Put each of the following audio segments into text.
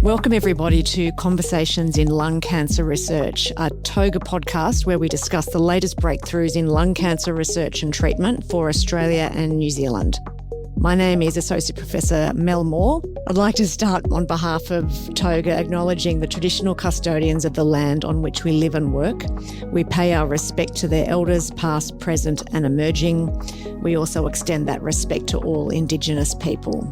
Welcome everybody to Conversations in Lung Cancer Research, a TOGA podcast where we discuss the latest breakthroughs in lung cancer research and treatment for Australia and New Zealand. My name is Associate Professor Mel Moore. I'd like to start on behalf of TOGA acknowledging the traditional custodians of the land on which we live and work. We pay our respect to their elders, past, present and emerging. We also extend that respect to all Indigenous people.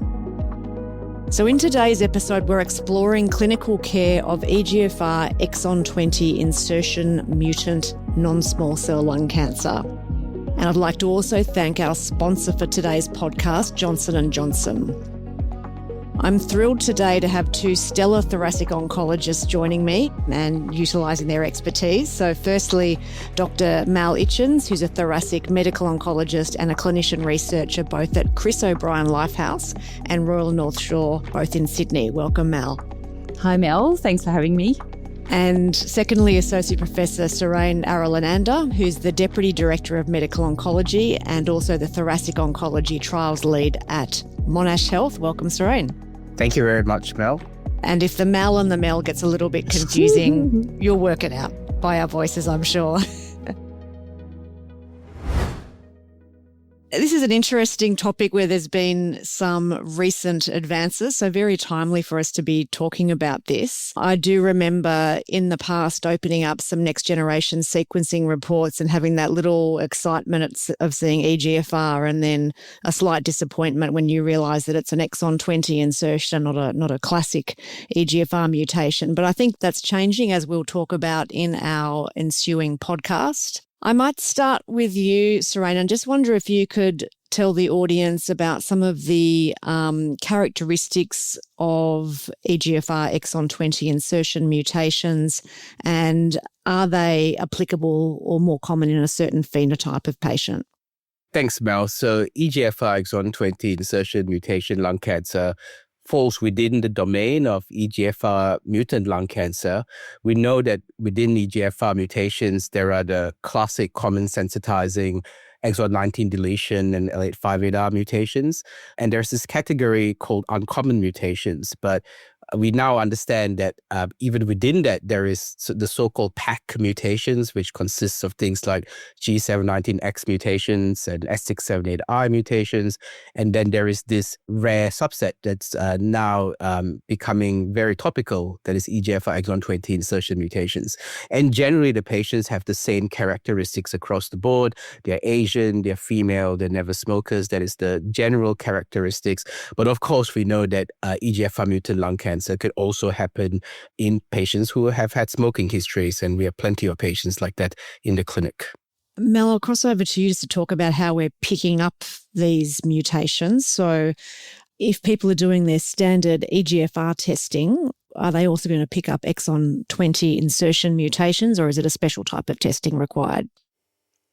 So in today's episode, we're exploring clinical care of EGFR Exon 20 insertion mutant non-small cell lung cancer. And I'd like to also thank our sponsor for today's podcast, Johnson & Johnson. I'm thrilled today to have two stellar thoracic oncologists joining me and utilising their expertise. So firstly, Dr Mel Itchins, who's a thoracic medical oncologist and a clinician researcher both at Chris O'Brien Lifehouse and Royal North Shore, both in Sydney. Welcome, Mel. Hi, Mel. Thanks for having me. And secondly, Associate Professor Surein Arulananda, who's the Deputy Director of Medical Oncology and also the Thoracic Oncology Trials Lead at Monash Health. Welcome, Surein. Thank you very much, Mel. And if the Mel and the Mel gets a little bit confusing, you'll work it out by our voices, I'm sure. This is an interesting topic where there's been some recent advances, so very timely for us to be talking about this. I do remember in the past opening up some next generation sequencing reports and having that little excitement of seeing EGFR and then a slight disappointment when you realise that it's an exon 20 insertion, not a classic EGFR mutation. But I think that's changing, as we'll talk about in our ensuing podcast. I might start with you, Surein, and just wonder if you could tell the audience about some of the characteristics of EGFR exon 20 insertion mutations, and are they applicable or more common in a certain phenotype of patient? Thanks, Mel. So EGFR exon 20 insertion mutation lung cancer falls within the domain of EGFR mutant lung cancer. We know that within EGFR mutations, there are the classic common sensitizing exon 19 deletion and L858R mutations. And there's this category called uncommon mutations. But we now understand that even within that, there is the so-called PAC mutations, which consists of things like G719X mutations and S678I mutations. And then there is this rare subset that's now becoming very topical, that is EGFR exon 20 insertion mutations. And generally, the patients have the same characteristics across the board. They're Asian, they're female, they're never smokers. That is the general characteristics. But of course, we know that EGFR mutant lung cancer could also happen in patients who have had smoking histories, and we have plenty of patients like that in the clinic. Mel, I'll cross over to you just to talk about how we're picking up these mutations. So if people are doing their standard EGFR testing, are they also going to pick up exon 20 insertion mutations, or is it a special type of testing required?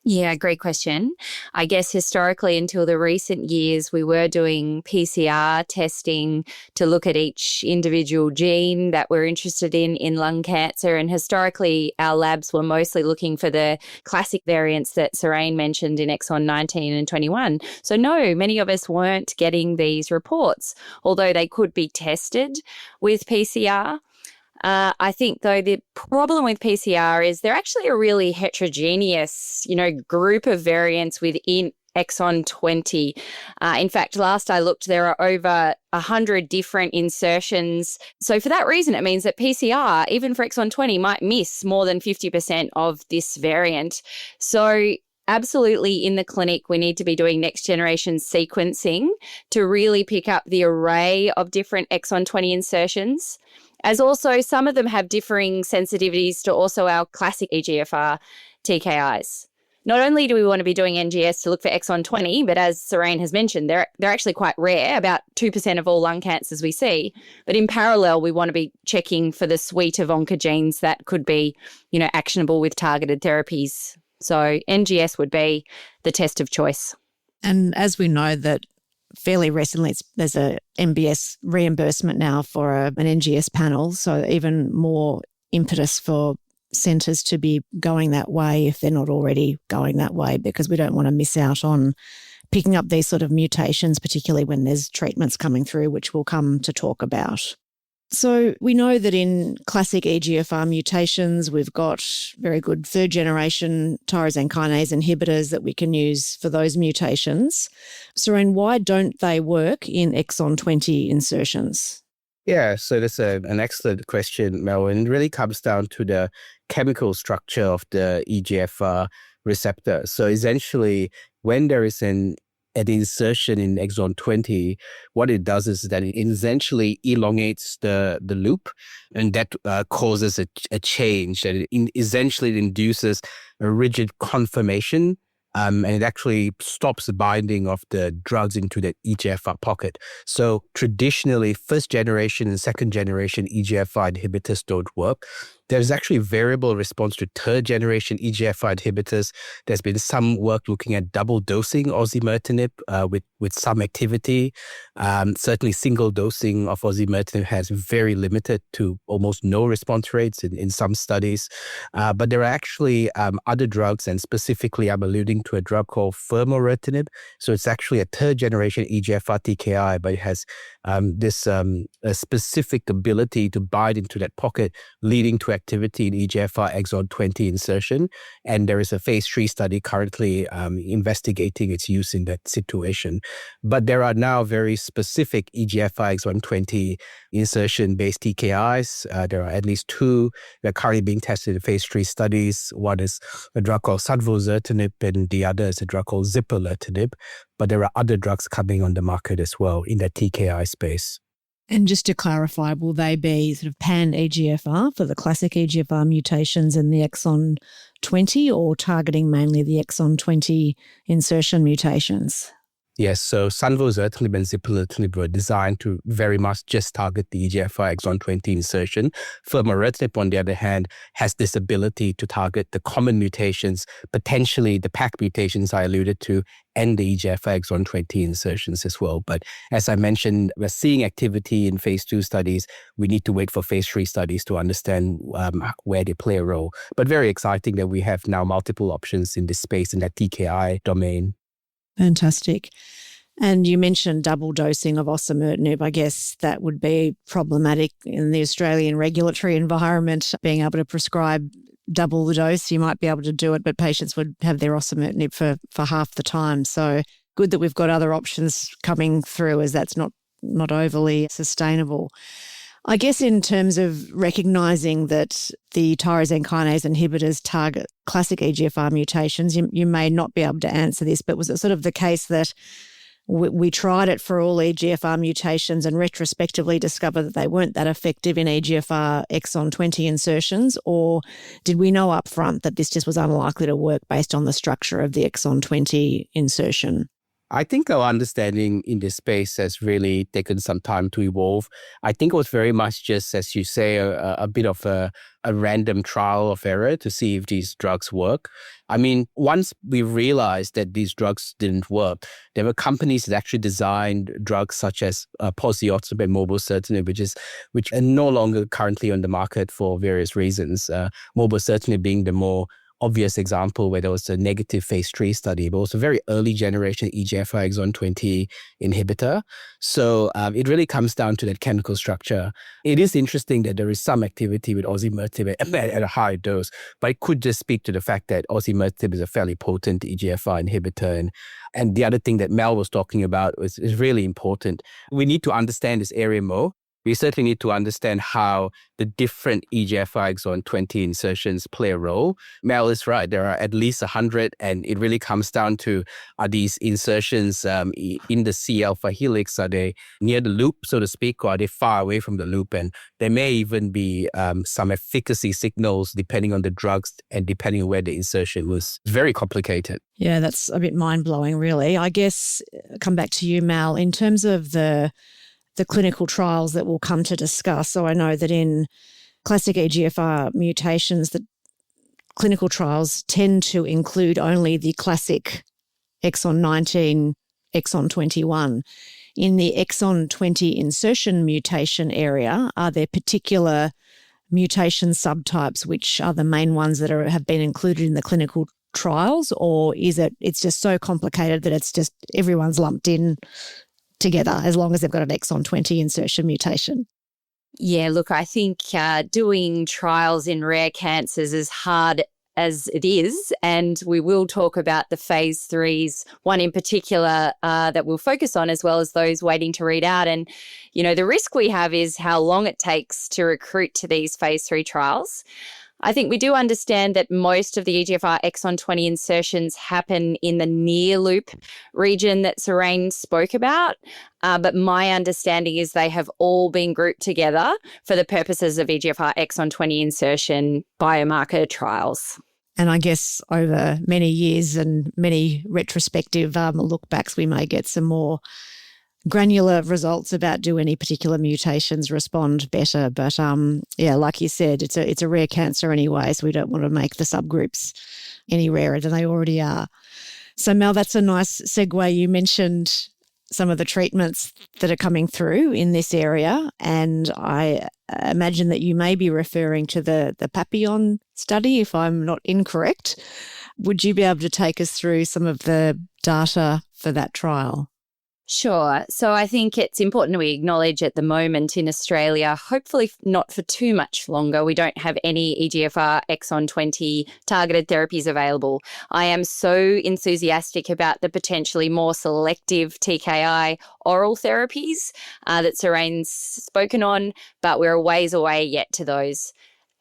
Yeah, great question. I guess historically, until the recent years, we were doing PCR testing to look at each individual gene that we're interested in lung cancer. And historically, our labs were mostly looking for the classic variants that Surein mentioned in exon 19 and 21. So no, many of us weren't getting these reports, although they could be tested with PCR. I think, though, the problem with PCR is they're actually a really heterogeneous, group of variants within exon 20. In fact, last I looked, there are over 100 different insertions. So for that reason, it means that PCR, even for exon 20, might miss more than 50% of this variant. So absolutely, in the clinic, we need to be doing next generation sequencing to really pick up the array of different exon 20 insertions. As also, some of them have differing sensitivities to also our classic EGFR TKIs. Not only do we want to be doing NGS to look for exon 20, but as Surein has mentioned, they're actually quite rare, about 2% of all lung cancers we see. But in parallel, we want to be checking for the suite of oncogenes that could be, actionable with targeted therapies. So NGS would be the test of choice. And as we know that fairly recently, there's a MBS reimbursement now for an NGS panel, so even more impetus for centres to be going that way if they're not already going that way, because we don't want to miss out on picking up these sort of mutations, particularly when there's treatments coming through, which we'll come to talk about. So we know that in classic EGFR mutations, we've got very good third-generation tyrosine kinase inhibitors that we can use for those mutations. Surein, why don't they work in exon 20 insertions? Yeah, so that's an excellent question, Mel, and it really comes down to the chemical structure of the EGFR receptor. So essentially, when there is an insertion in exon 20, what it does is that it essentially elongates the loop, and that causes a change, that it essentially induces a rigid conformation, and it actually stops the binding of the drugs into the EGFR pocket. So traditionally, first generation and second generation EGFR inhibitors don't work. There's actually variable response to third generation EGFR inhibitors. There's been some work looking at double dosing osimertinib with some activity. Certainly single dosing of osimertinib has very limited to almost no response rates in some studies. But there are actually other drugs, and specifically I'm alluding to a drug called furmoretinib. So it's actually a third generation EGFR TKI, but it has this a specific ability to bind into that pocket, leading to activity in EGFR exon 20 insertion. And there is a phase 3 study currently investigating its use in that situation. But there are now very specific EGFR exon 20 insertion-based TKIs. There are at least 2 that are currently being tested in phase 3 studies. One is a drug called sunvosertinib, and the other is a drug called zipalertinib. But there are other drugs coming on the market as well in that TKI space. And just to clarify, will they be sort of pan-EGFR for the classic EGFR mutations in the exon 20, or targeting mainly the exon 20 insertion mutations? Yes, so sunvosertinib and zipalertinib were designed to very much just target the EGFR exon 20 insertion. Furmoretinib, on the other hand, has this ability to target the common mutations, potentially the PAC mutations I alluded to, and the EGFR exon 20 insertions as well. But as I mentioned, we're seeing activity in phase 2 studies. We need to wait for phase 3 studies to understand where they play a role. But very exciting that we have now multiple options in this space, in that TKI domain. Fantastic. And you mentioned double dosing of osimertinib. I guess that would be problematic in the Australian regulatory environment, being able to prescribe double the dose. You might be able to do it, but patients would have their osimertinib for half the time. So good that we've got other options coming through, as that's not overly sustainable. I guess in terms of recognising that the tyrosine kinase inhibitors target classic EGFR mutations, you may not be able to answer this, but was it sort of the case that we tried it for all EGFR mutations and retrospectively discovered that they weren't that effective in EGFR exon 20 insertions, or did we know up front that this just was unlikely to work based on the structure of the exon 20 insertion? I think our understanding in this space has really taken some time to evolve. I think it was very much just, as you say, a bit of a random trial of error to see if these drugs work. I mean, once we realized that these drugs didn't work, there were companies that actually designed drugs such as poziotinib and mobocertinib, which are no longer currently on the market for various reasons. Mobocertinib being the more obvious example where there was a negative phase 3 study, but it was a very early generation EGFR exon 20 inhibitor. So it really comes down to that chemical structure. It is interesting that there is some activity with osimertinib at a high dose, but it could just speak to the fact that osimertinib is a fairly potent EGFR inhibitor. And the other thing that Mel was talking about is really important. We need to understand this area more. We certainly need to understand how the different EGFR exon 20 insertions play a role. Mel is right. There are at least 100, and it really comes down to, are these insertions in the C-alpha helix, are they near the loop, so to speak, or are they far away from the loop? And there may even be some efficacy signals depending on the drugs and depending on where the insertion was. It's very complicated. Yeah, that's a bit mind-blowing, really. I guess, come back to you, Mal, in terms of the clinical trials that we'll come to discuss. So I know that in classic EGFR mutations, the clinical trials tend to include only the classic exon 19, exon 21. In the exon 20 insertion mutation area, are there particular mutation subtypes which are the main ones that have been included in the clinical trials, or is it's just so complicated that it's just everyone's lumped in together as long as they've got an exon 20 insertion mutation? Yeah, look, I think doing trials in rare cancers is hard as it is, and we will talk about the phase 3s, one in particular that we'll focus on, as well as those waiting to read out. And, the risk we have is how long it takes to recruit to these phase 3 trials. I think we do understand that most of the EGFR exon 20 insertions happen in the near loop region that Surein spoke about. But my understanding is they have all been grouped together for the purposes of EGFR exon 20 insertion biomarker trials. And I guess over many years and many retrospective look-backs, we may get some more granular results about do any particular mutations respond better. But like you said, it's a rare cancer anyway, so we don't want to make the subgroups any rarer than they already are. So Mel, that's a nice segue. You mentioned some of the treatments that are coming through in this area, and I imagine that you may be referring to the Papillon study, if I'm not incorrect. Would you be able to take us through some of the data for that trial? Sure. So I think it's important we acknowledge at the moment in Australia, hopefully not for too much longer, we don't have any EGFR exon 20 targeted therapies available. I am so enthusiastic about the potentially more selective TKI oral therapies that Surein's spoken on, but we're a ways away yet to those.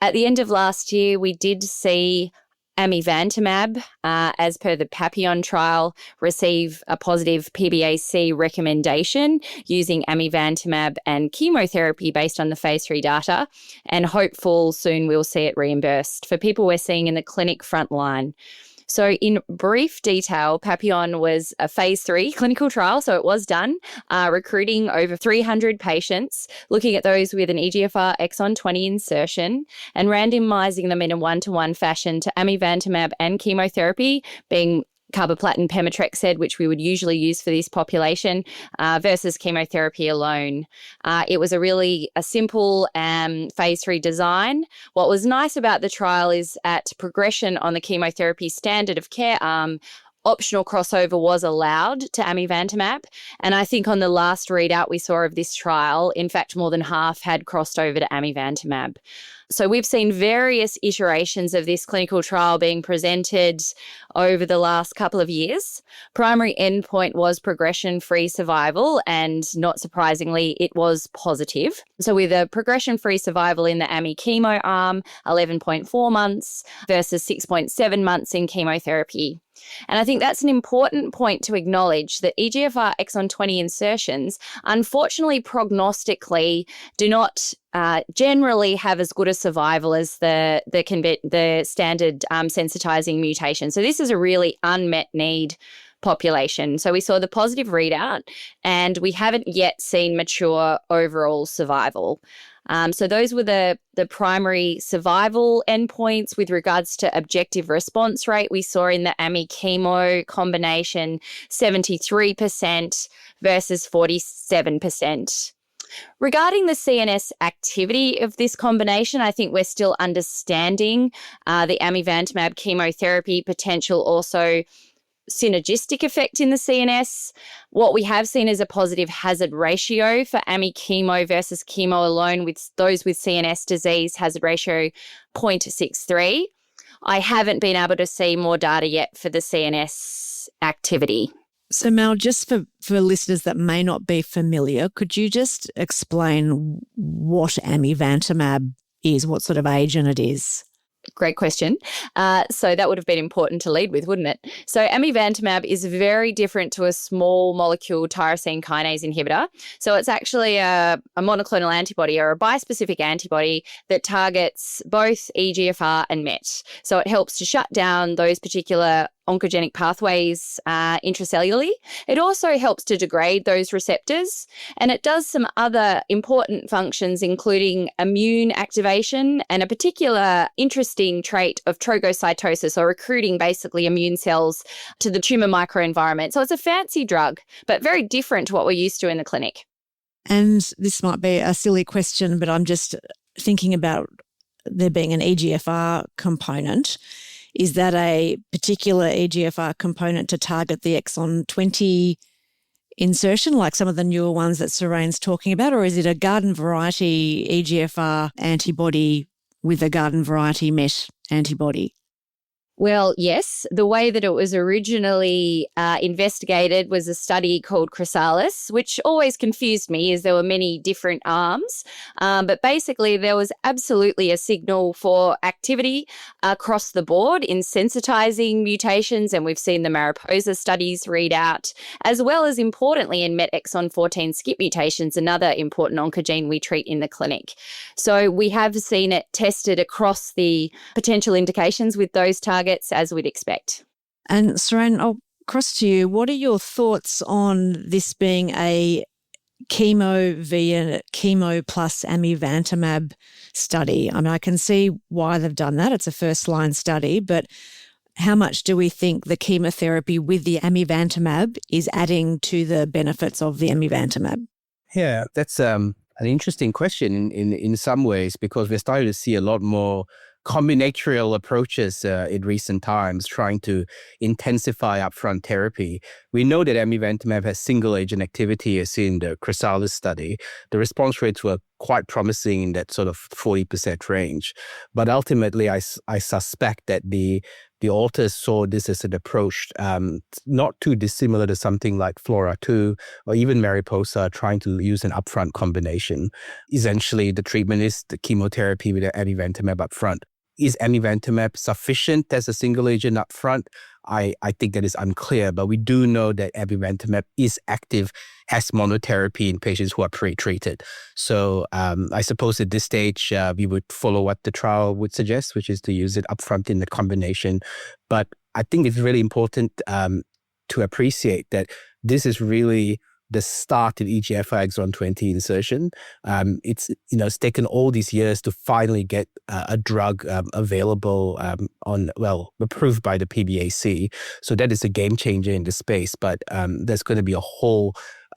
At the end of last year, we did see Amivantamab, as per the Papillon trial, receive a positive PBAC recommendation using Amivantamab and chemotherapy based on the phase 3 data, and hopeful soon we'll see it reimbursed for people we're seeing in the clinic frontline. So in brief detail, Papillon was a phase 3 clinical trial, so it was done, recruiting over 300 patients, looking at those with an EGFR exon 20 insertion and randomizing them in a 1-to-1 fashion to Amivantamab and chemotherapy, being carboplatin pemetrexed, which we would usually use for this population, versus chemotherapy alone. It was a simple phase 3 design. What was nice about the trial is at progression on the chemotherapy standard of care arm, optional crossover was allowed to Amivantamab. And I think on the last readout we saw of this trial, in fact, more than half had crossed over to Amivantamab. So we've seen various iterations of this clinical trial being presented over the last couple of years. Primary endpoint was progression-free survival, and not surprisingly, it was positive. So with a progression-free survival in the Ami chemo arm, 11.4 months versus 6.7 months in chemotherapy. And I think that's an important point to acknowledge, that EGFR exon 20 insertions, unfortunately, prognostically, do not generally have as good a survival as the standard sensitizing mutation. So this is a really unmet need population. So we saw the positive readout, and we haven't yet seen mature overall survival. So those were the primary survival endpoints. With regards to objective response rate, we saw in the Ami chemo combination 73% versus 47%. Regarding the CNS activity of this combination, I think we're still understanding the Amivantamab chemotherapy potential also synergistic effect in the CNS. What we have seen is a positive hazard ratio for Ami chemo versus chemo alone, with those with CNS disease, hazard ratio 0.63. I haven't been able to see more data yet for the CNS activity. So Mel, just for listeners that may not be familiar, could you just explain what Amivantamab is, what sort of agent it is? Great question. So that would have been important to lead with, wouldn't it? So Amivantamab is very different to a small molecule tyrosine kinase inhibitor. So it's actually a monoclonal antibody, or a bispecific antibody that targets both EGFR and MET. So it helps to shut down those particular oncogenic pathways intracellularly. It also helps to degrade those receptors, and it does some other important functions, including immune activation and a particular interesting trait of trogocytosis, or recruiting basically immune cells to the tumor microenvironment. So it's a fancy drug, but very different to what we're used to in the clinic. And this might be a silly question, but I'm just thinking about there being an EGFR component. Is that a particular EGFR component to target the exon 20 insertion, like some of the newer ones that Surein's talking about, or is it a garden variety EGFR antibody with a garden variety MET antibody? Well, yes. The way that it was originally investigated was a study called Chrysalis, which always confused me as there were many different arms. But basically, there was absolutely a signal for activity across the board in sensitizing mutations, and we've seen the Mariposa studies read out, as well as importantly in MET exon 14 skip mutations, another important oncogene we treat in the clinic. So we have seen it tested across the potential indications with those targets, as we'd expect. And Surein, I'll cross to you. What are your thoughts on this being a chemo via chemo plus Amivantamab study? I mean, I can see why they've done that. It's a first-line study, but how much do we think the chemotherapy with the Amivantamab is adding to the benefits of the Amivantamab? Yeah, that's an interesting question in some ways, because we're starting to see a lot more combinatorial approaches in recent times, trying to intensify upfront therapy. We know that Amivantamab has single-agent activity, as in the Chrysalis study. The response rates were quite promising in that sort of 40% range. But ultimately, I suspect that the authors saw this as an approach not too dissimilar to something like Flora2 or even Mariposa, trying to use an upfront combination. Essentially, the treatment is the chemotherapy with the Amivantamab upfront. Is Amivantamab sufficient as a single agent upfront? I think that is unclear, but we do know that Amivantamab is active as monotherapy in patients who are pre-treated. So I suppose at this stage, we would follow what the trial would suggest, which is to use it upfront in the combination. But I think it's really important to appreciate that this is really the start in EGFR Exon 20 insertion. It's taken all these years to finally get a drug available approved by the PBAC. So that is a game changer in the space. But there's going to be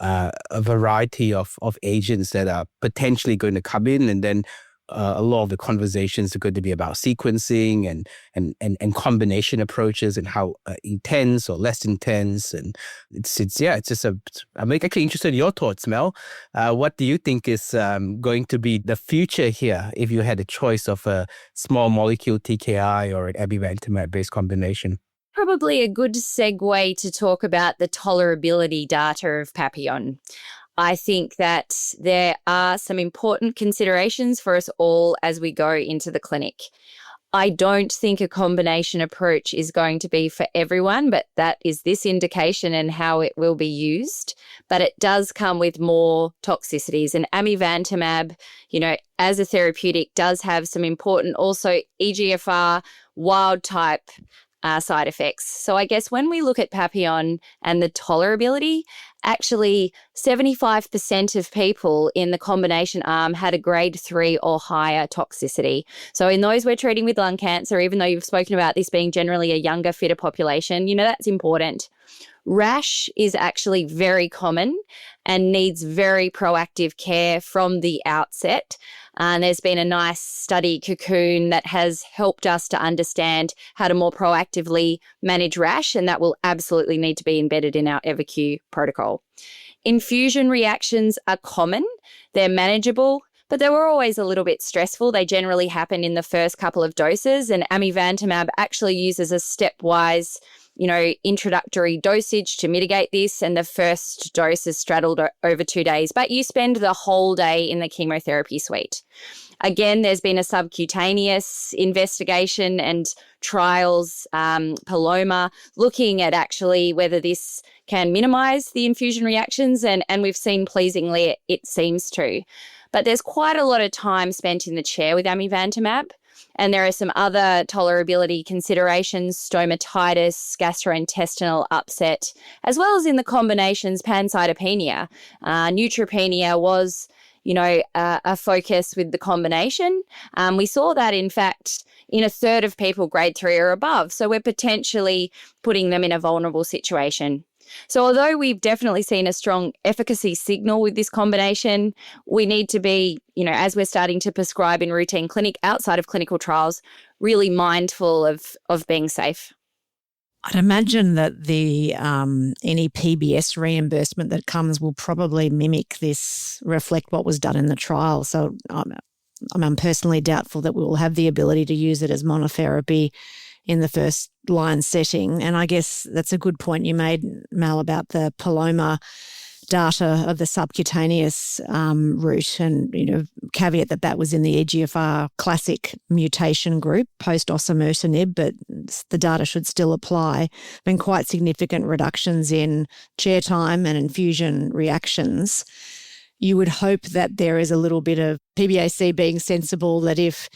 a variety of agents that are potentially going to come in, and then a lot of the conversations are going to be about sequencing and combination approaches and how intense or less intense. And I'm actually interested in your thoughts, Mel. What do you think is going to be the future here if you had a choice of a small molecule TKI or an Amivantamab-based combination? Probably a good segue to talk about the tolerability data of Papillon. I think that there are some important considerations for us all as we go into the clinic. I don't think a combination approach is going to be for everyone, but that is this indication and how it will be used. But it does come with more toxicities. And Amivantamab, as a therapeutic, does have some important also EGFR wild type side effects. So I guess when we look at Papillon and the tolerability, actually 75% of people in the combination arm had a grade 3 or higher toxicity. So in those we're treating with lung cancer, even though you've spoken about this being generally a younger, fitter population, that's important. Rash is actually very common and needs very proactive care from the outset. And there's been a nice study, Cocoon, that has helped us to understand how to more proactively manage rash, and that will absolutely need to be embedded in our EverQ protocol. Infusion reactions are common. They're manageable, but they were always a little bit stressful. They generally happen in the first couple of doses, and Amivantamab actually uses a stepwise introductory dosage to mitigate this, and the first dose is straddled over 2 days, but you spend the whole day in the chemotherapy suite. Again, there's been a subcutaneous investigation and trials, Paloma, looking at actually whether this can minimize the infusion reactions, and we've seen pleasingly it seems to. But there's quite a lot of time spent in the chair with Amivantamab. And there are some other tolerability considerations, stomatitis, gastrointestinal upset, as well as in the combinations, pancytopenia. Neutropenia was, a focus with the combination. We saw that, in fact, in a third of people grade 3 or above. So we're potentially putting them in a vulnerable situation. So although we've definitely seen a strong efficacy signal with this combination, we need to be, as we're starting to prescribe in routine clinic outside of clinical trials, really mindful of being safe. I'd imagine that the any PBS reimbursement that comes will probably mimic this, reflect what was done in the trial. So I'm personally doubtful that we will have the ability to use it as monotherapy in the first line setting. And I guess that's a good point you made, Mel, about the Paloma data of the subcutaneous route, and caveat that was in the EGFR classic mutation group post osimertinib, but the data should still apply. Been quite significant reductions in chair time and infusion reactions. You would hope that there is a little bit of PBAC being sensible, that if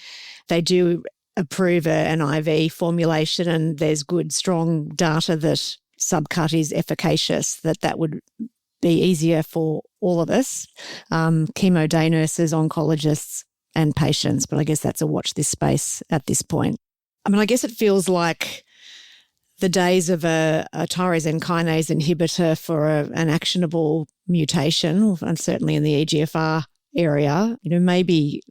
they do approve an IV formulation and there's good, strong data that subcut is efficacious, that would be easier for all of us, chemo day nurses, oncologists and patients. But I guess that's a watch this space at this point. I mean, I guess it feels like the days of a tyrosine kinase inhibitor for an actionable mutation, and certainly in the EGFR area, maybe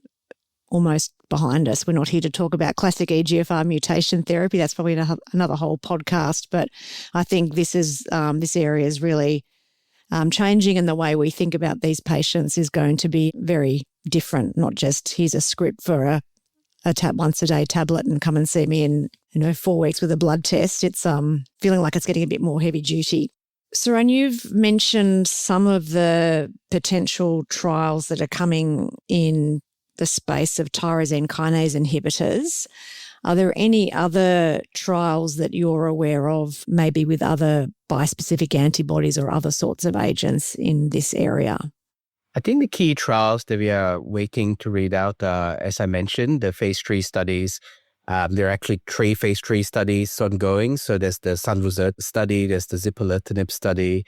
almost behind us. We're not here to talk about classic EGFR mutation therapy. That's probably another whole podcast. But I think this area is really changing, and the way we think about these patients is going to be very different. Not just here's a script for a once a day tablet and come and see me in 4 weeks with a blood test. It's feeling like it's getting a bit more heavy duty. Surein, you've mentioned some of the potential trials that are coming in the space of tyrosine kinase inhibitors. Are there any other trials that you're aware of, maybe with other bispecific antibodies or other sorts of agents in this area? I think the key trials that we are waiting to read out are, as I mentioned, the phase 3 studies. There are actually 3 phase 3 studies ongoing. So there's the Sunvozertinib study, there's the Zipalertinib study,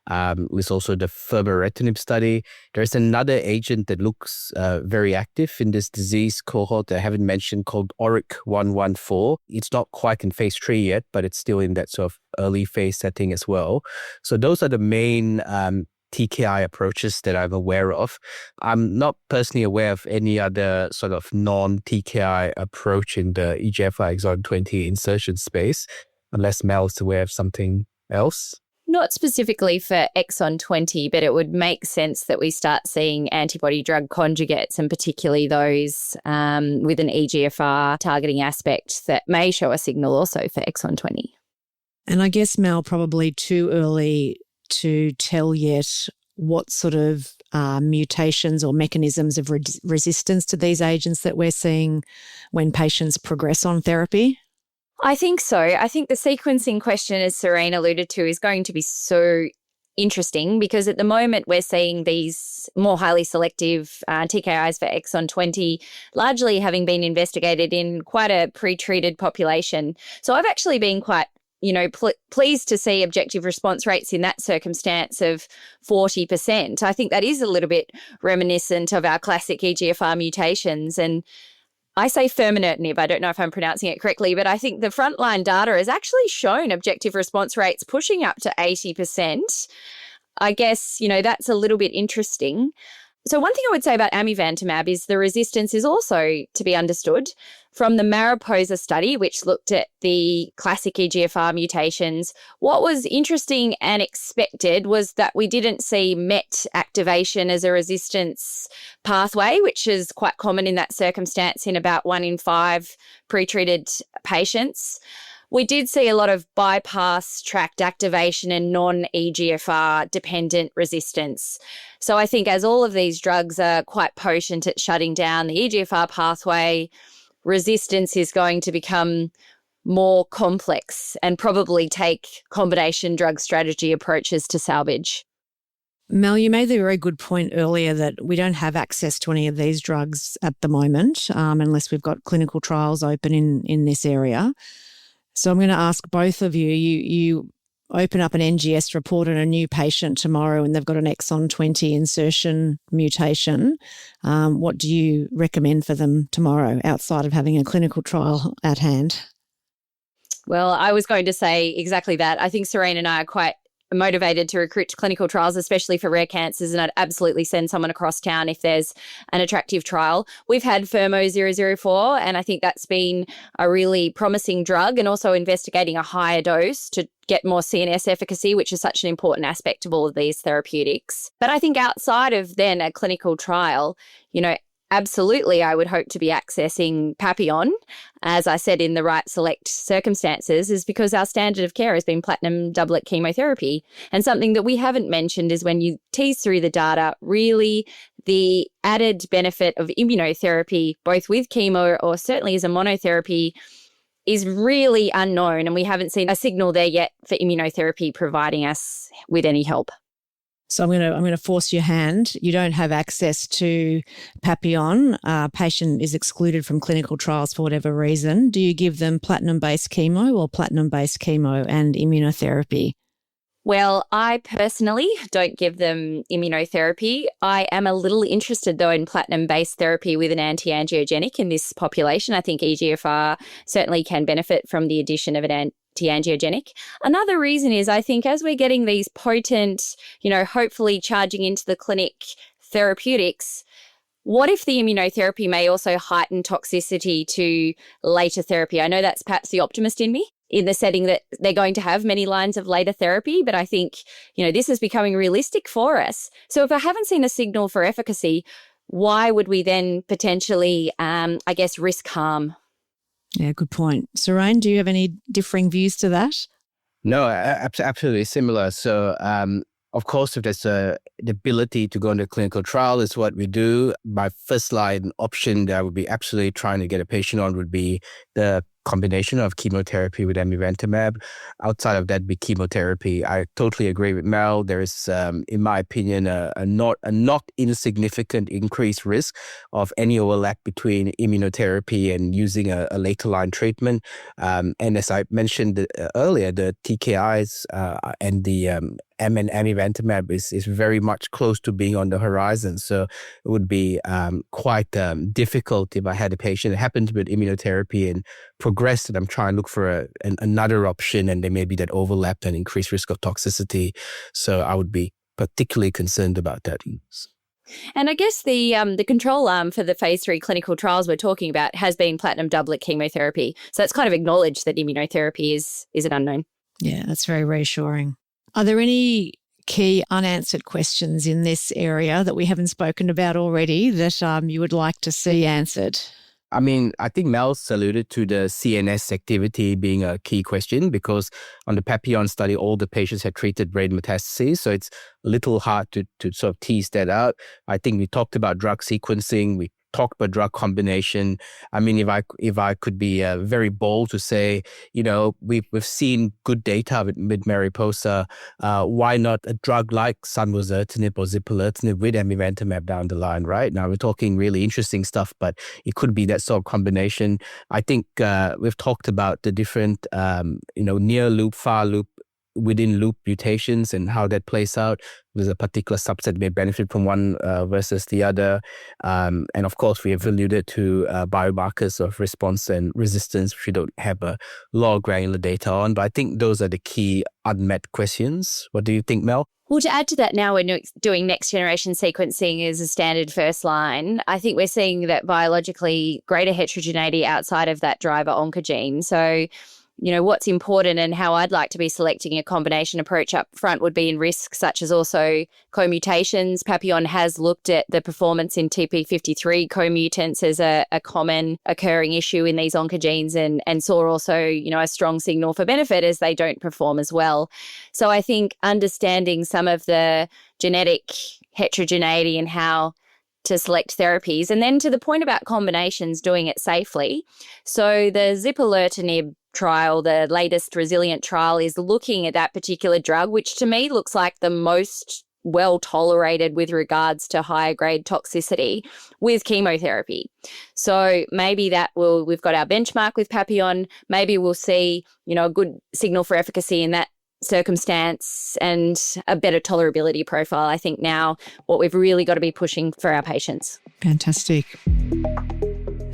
there's also the Furmoretinib study. There's another agent that looks very active in this disease cohort that I haven't mentioned, called ORIC-114. It's not quite in phase 3 yet, but it's still in that sort of early phase setting as well. So those are the main TKI approaches that I'm aware of. I'm not personally aware of any other sort of non-TKI approach in the EGFR Exon 20 insertion space, unless Mel is aware of something else. Not specifically for exon 20, but it would make sense that we start seeing antibody drug conjugates, and particularly those with an EGFR targeting aspect that may show a signal also for exon 20. And I guess, Mel, probably too early to tell yet what sort of mutations or mechanisms of resistance to these agents that we're seeing when patients progress on therapy? I think so. I think the sequencing question, as Surein alluded to, is going to be so interesting, because at the moment we're seeing these more highly selective TKIs for exon 20 largely having been investigated in quite a pre-treated population. So I've actually been quite pleased to see objective response rates in that circumstance of 40%. I think that is a little bit reminiscent of our classic EGFR mutations. And I say Furmoretinib, I don't know if I'm pronouncing it correctly, but I think the frontline data has actually shown objective response rates pushing up to 80%. I guess, that's a little bit interesting. So one thing I would say about Amivantamab is the resistance is also to be understood. From the Mariposa study, which looked at the classic EGFR mutations, what was interesting and expected was that we didn't see MET activation as a resistance pathway, which is quite common in that circumstance in about 1 in 5 pre-treated patients. We did see a lot of bypass tract activation and non-EGFR dependent resistance. So I think as all of these drugs are quite potent at shutting down the EGFR pathway, resistance is going to become more complex and probably take combination drug strategy approaches to salvage. Mel, you made the very good point earlier that we don't have access to any of these drugs at the moment unless we've got clinical trials open in this area. So I'm going to ask both of you, you open up an NGS report on a new patient tomorrow and they've got an exon 20 insertion mutation. What do you recommend for them tomorrow outside of having a clinical trial at hand? Well, I was going to say exactly that. I think Surein and I are quite motivated to recruit to clinical trials, especially for rare cancers, and I'd absolutely send someone across town if there's an attractive trial. We've had FERMO-004, and I think that's been a really promising drug, and also investigating a higher dose to get more CNS efficacy, which is such an important aspect of all of these therapeutics. But I think outside of then a clinical trial, absolutely, I would hope to be accessing Papillon, as I said, in the right select circumstances, is because our standard of care has been platinum doublet chemotherapy. And something that we haven't mentioned is when you tease through the data, really the added benefit of immunotherapy, both with chemo or certainly as a monotherapy, is really unknown. And we haven't seen a signal there yet for immunotherapy providing us with any help. So I'm going to force your hand. You don't have access to Papillon. Patient is excluded from clinical trials for whatever reason. Do you give them platinum-based chemo or platinum-based chemo and immunotherapy? Well, I personally don't give them immunotherapy. I am a little interested, though, in platinum-based therapy with an anti-angiogenic in this population. I think EGFR certainly can benefit from the addition of an anti-angiogenic. Another reason is I think as we're getting these potent, hopefully charging into the clinic therapeutics, what if the immunotherapy may also heighten toxicity to later therapy? I know that's perhaps the optimist in me, in the setting that they're going to have many lines of later therapy. But I think, this is becoming realistic for us. So if I haven't seen a signal for efficacy, why would we then potentially, risk harm? Yeah, good point. Surein, do you have any differing views to that? No, absolutely similar. So, of course, if there's the ability to go into a clinical trial, is what we do. My first line option that I would be absolutely trying to get a patient on would be the combination of chemotherapy with Amivantamab. Outside of that, be chemotherapy. I totally agree with Mel. There is, in my opinion, a not insignificant increased risk of any overlap between immunotherapy and using a later line treatment. And as I mentioned earlier, the TKIs and the Amivantamab is very much close to being on the horizon. So it would be quite difficult if I had a patient that happened with immunotherapy and progressed, and I'm trying to look for another option, and there may be that overlap and increased risk of toxicity. So I would be particularly concerned about that. And I guess the control arm for the phase 3 clinical trials we're talking about has been platinum doublet chemotherapy. So it's kind of acknowledged that immunotherapy is an unknown. Yeah, that's very reassuring. Are there any key unanswered questions in this area that we haven't spoken about already that you would like to see answered? I mean, I think Mel's alluded to the CNS activity being a key question, because on the Papillon study, all the patients had treated brain metastases. So it's a little hard to sort of tease that out. I think we talked about drug sequencing. We talked about drug combination. I mean, if I could be very bold to say, we've seen good data with Mariposa. Why not a drug like sunvosertinib or zipalertinib with Amivantamab down the line, right? Now we're talking really interesting stuff, but it could be that sort of combination. I think we've talked about the different, near loop, far loop, within loop mutations and how that plays out. There's a particular subset may benefit from one versus the other. And of course, we have alluded to biomarkers of response and resistance, which we don't have a lot of granular data on. But I think those are the key unmet questions. What do you think, Mel? Well, to add to that, now we're doing next generation sequencing as a standard first line. I think we're seeing that biologically greater heterogeneity outside of that driver oncogene. So, what's important and how I'd like to be selecting a combination approach up front would be in risks such as also co-mutations. Papillon has looked at the performance in TP53 co-mutants as a common occurring issue in these oncogenes and saw also, a strong signal for benefit as they don't perform as well. So I think understanding some of the genetic heterogeneity and how to select therapies. And then to the point about combinations, doing it safely. So the zipalertinib trial, the latest resilient trial, is looking at that particular drug, which to me looks like the most well tolerated with regards to higher grade toxicity with chemotherapy. So maybe we've got our benchmark with Papillon. Maybe we'll see, a good signal for efficacy in that circumstance and a better tolerability profile. I think now what we've really got to be pushing for our patients. Fantastic.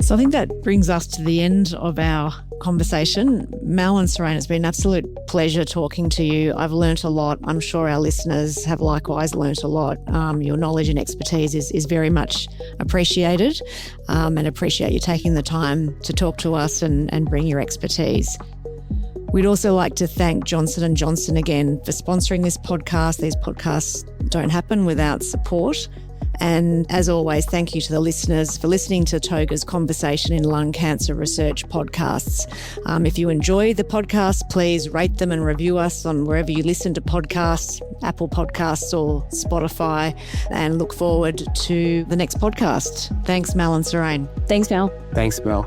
So I think that brings us to the end of our conversation. Mel and Surein, it's been an absolute pleasure talking to you. I've learnt a lot. I'm sure our listeners have likewise learnt a lot. Your knowledge and expertise is very much appreciated, and appreciate you taking the time to talk to us and bring your expertise. We'd also like to thank Johnson & Johnson again for sponsoring this podcast. These podcasts don't happen without support. And as always, thank you to the listeners for listening to TOGA's Conversation in Lung Cancer Research podcasts. If you enjoy the podcast, please rate them and review us on wherever you listen to podcasts, Apple Podcasts or Spotify, and look forward to the next podcast. Thanks, Mel and Surein. Thanks, Mel. Thanks, Mel.